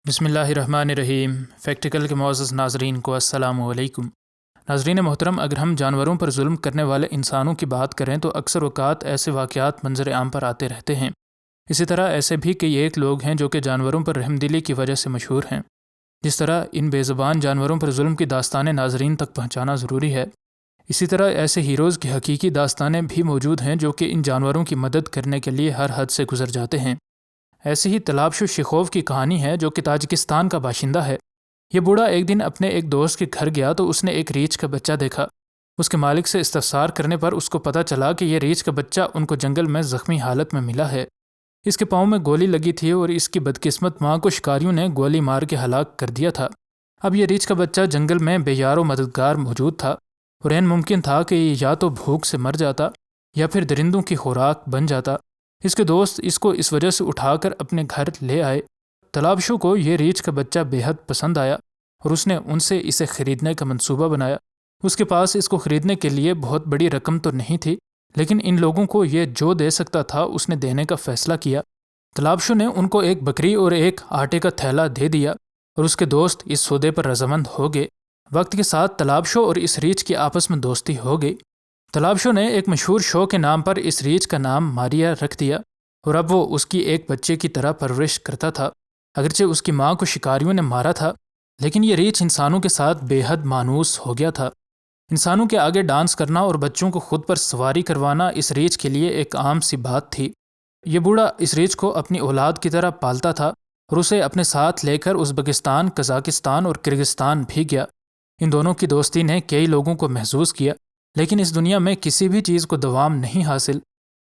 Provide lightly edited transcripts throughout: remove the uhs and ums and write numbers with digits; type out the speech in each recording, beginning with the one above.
بسم اللہ الرحمن الرحیم۔ فیکٹیکل کے معزز ناظرین کو السلام علیکم۔ ناظرین محترم، اگر ہم جانوروں پر ظلم کرنے والے انسانوں کی بات کریں تو اکثر اوقات ایسے واقعات منظر عام پر آتے رہتے ہیں۔ اسی طرح ایسے بھی کئی ایک لوگ ہیں جو کہ جانوروں پر رحم دلی کی وجہ سے مشہور ہیں۔ جس طرح ان بے زبان جانوروں پر ظلم کی داستانیں ناظرین تک پہنچانا ضروری ہے، اسی طرح ایسے ہیروز کی حقیقی داستانیں بھی موجود ہیں جو کہ ان جانوروں کی مدد کرنے کے لیے ہر حد سے گزر جاتے ہیں۔ ایسی ہی تلابشو شیخوف کی کہانی ہے جو کہ تاجکستان کا باشندہ ہے۔ یہ بوڑھا ایک دن اپنے ایک دوست کے گھر گیا تو اس نے ایک ریچھ کا بچہ دیکھا۔ اس کے مالک سے استفسار کرنے پر اس کو پتہ چلا کہ یہ ریچھ کا بچہ ان کو جنگل میں زخمی حالت میں ملا ہے۔ اس کے پاؤں میں گولی لگی تھی اور اس کی بدقسمت ماں کو شکاریوں نے گولی مار کے ہلاک کر دیا تھا۔ اب یہ ریچھ کا بچہ جنگل میں بے یار و مددگار موجود تھا اور عین ممکن تھا کہ یہ یا تو بھوک سے مر جاتا یا پھر درندوں کی خوراک بن جاتا۔ اس کے دوست اس کو اس وجہ سے اٹھا کر اپنے گھر لے آئے۔ تلابشو کو یہ ریچھ کا بچہ بے حد پسند آیا اور اس نے ان سے اسے خریدنے کا منصوبہ بنایا۔ اس کے پاس اس کو خریدنے کے لیے بہت بڑی رقم تو نہیں تھی، لیکن ان لوگوں کو یہ جو دے سکتا تھا اس نے دینے کا فیصلہ کیا۔ تلابشو نے ان کو ایک بکری اور ایک آٹے کا تھیلا دے دیا اور اس کے دوست اس سودے پر رضامند ہو گئے۔ وقت کے ساتھ تلابشو اور اس ریچھ کی آپس میں دوستی ہو گئی۔ تلابشو نے ایک مشہور شو کے نام پر اس ریچھ کا نام ماریا رکھ دیا اور اب وہ اس کی ایک بچے کی طرح پرورش کرتا تھا۔ اگرچہ اس کی ماں کو شکاریوں نے مارا تھا، لیکن یہ ریچھ انسانوں کے ساتھ بے حد مانوس ہو گیا تھا۔ انسانوں کے آگے ڈانس کرنا اور بچوں کو خود پر سواری کروانا اس ریچھ کے لیے ایک عام سی بات تھی۔ یہ بوڑھا اس ریچھ کو اپنی اولاد کی طرح پالتا تھا اور اسے اپنے ساتھ لے کر ازبکستان، قزاقستان اور کرغزستان بھی گیا۔ ان دونوں کی دوستی نے کئی لوگوں کو محظوظ کیا، لیکن اس دنیا میں کسی بھی چیز کو دوام نہیں حاصل۔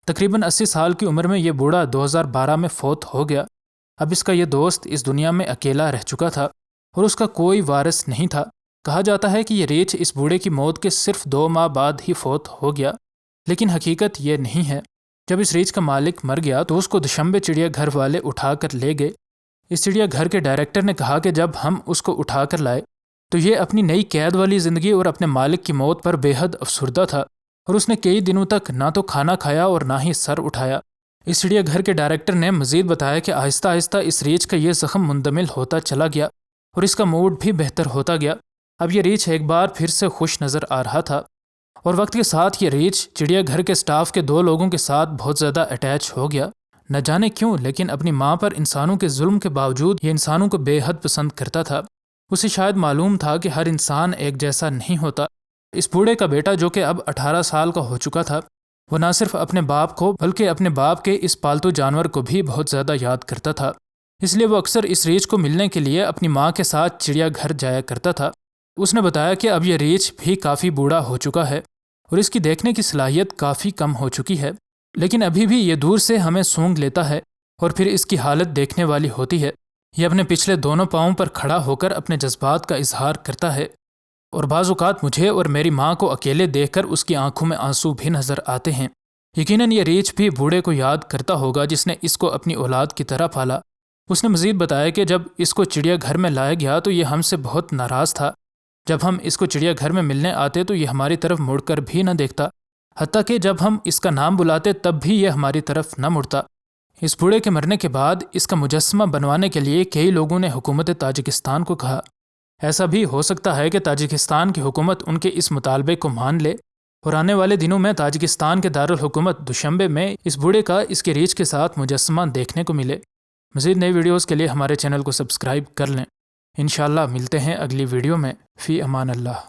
تقریباً 80 سال کی عمر میں یہ بوڑھا 2012 میں فوت ہو گیا۔ اب اس کا یہ دوست اس دنیا میں اکیلا رہ چکا تھا اور اس کا کوئی وارث نہیں تھا۔ کہا جاتا ہے کہ یہ ریچھ اس بوڑھے کی موت کے صرف 2 ماہ بعد ہی فوت ہو گیا، لیکن حقیقت یہ نہیں ہے۔ جب اس ریچھ کا مالک مر گیا تو اس کو دوشنبے چڑیا گھر والے اٹھا کر لے گئے۔ اس چڑیا گھر کے ڈائریکٹر نے کہا کہ جب ہم اس کو اٹھا کر لائے تو یہ اپنی نئی قید والی زندگی اور اپنے مالک کی موت پر بے حد افسردہ تھا اور اس نے کئی دنوں تک نہ تو کھانا کھایا اور نہ ہی سر اٹھایا۔ اس چڑیا گھر کے ڈائریکٹر نے مزید بتایا کہ آہستہ آہستہ اس ریچھ کا یہ زخم مندمل ہوتا چلا گیا اور اس کا موڈ بھی بہتر ہوتا گیا۔ اب یہ ریچھ ایک بار پھر سے خوش نظر آ رہا تھا اور وقت کے ساتھ یہ ریچھ چڑیا گھر کے سٹاف کے 2 لوگوں کے ساتھ بہت زیادہ اٹیچ ہو گیا۔ نہ جانے کیوں، لیکن اپنی ماں پر انسانوں کے ظلم کے باوجود یہ انسانوں کو بے حد پسند کرتا تھا۔ اسے شاید معلوم تھا کہ ہر انسان ایک جیسا نہیں ہوتا۔ اس بوڑھے کا بیٹا جو کہ اب 18 سال کا ہو چکا تھا، وہ نہ صرف اپنے باپ کو بلکہ اپنے باپ کے اس پالتو جانور کو بھی بہت زیادہ یاد کرتا تھا۔ اس لیے وہ اکثر اس ریچھ کو ملنے کے لیے اپنی ماں کے ساتھ چڑیا گھر جایا کرتا تھا۔ اس نے بتایا کہ اب یہ ریچھ بھی کافی بوڑھا ہو چکا ہے اور اس کی دیکھنے کی صلاحیت کافی کم ہو چکی ہے، لیکن ابھی بھی یہ دور سے ہمیں سونگھ لیتا ہے اور پھر اس کی حالت دیکھنے والی ہوتی ہے۔ یہ اپنے پچھلے دونوں پاؤں پر کھڑا ہو کر اپنے جذبات کا اظہار کرتا ہے اور بعض اوقات مجھے اور میری ماں کو اکیلے دیکھ کر اس کی آنکھوں میں آنسو بھی نظر آتے ہیں۔ یقیناً یہ ریچھ بھی بوڑھے کو یاد کرتا ہوگا جس نے اس کو اپنی اولاد کی طرح پالا۔ اس نے مزید بتایا کہ جب اس کو چڑیا گھر میں لایا گیا تو یہ ہم سے بہت ناراض تھا۔ جب ہم اس کو چڑیا گھر میں ملنے آتے تو یہ ہماری طرف مڑ کر بھی نہ دیکھتا، حتیٰ کہ جب ہم اس کا نام بلاتے تب بھی یہ ہماری طرف نہ مڑتا۔ اس بوڑھے کے مرنے کے بعد اس کا مجسمہ بنوانے کے لیے کئی لوگوں نے حکومت تاجکستان کو کہا۔ ایسا بھی ہو سکتا ہے کہ تاجکستان کی حکومت ان کے اس مطالبے کو مان لے اور آنے والے دنوں میں تاجکستان کے دارالحکومت دوشنبے میں اس بوڑھے کا اس کے ریچھ کے ساتھ مجسمہ دیکھنے کو ملے۔ مزید نئی ویڈیوز کے لیے ہمارے چینل کو سبسکرائب کر لیں۔ انشاءاللہ ملتے ہیں اگلی ویڈیو میں۔ فی امان اللہ۔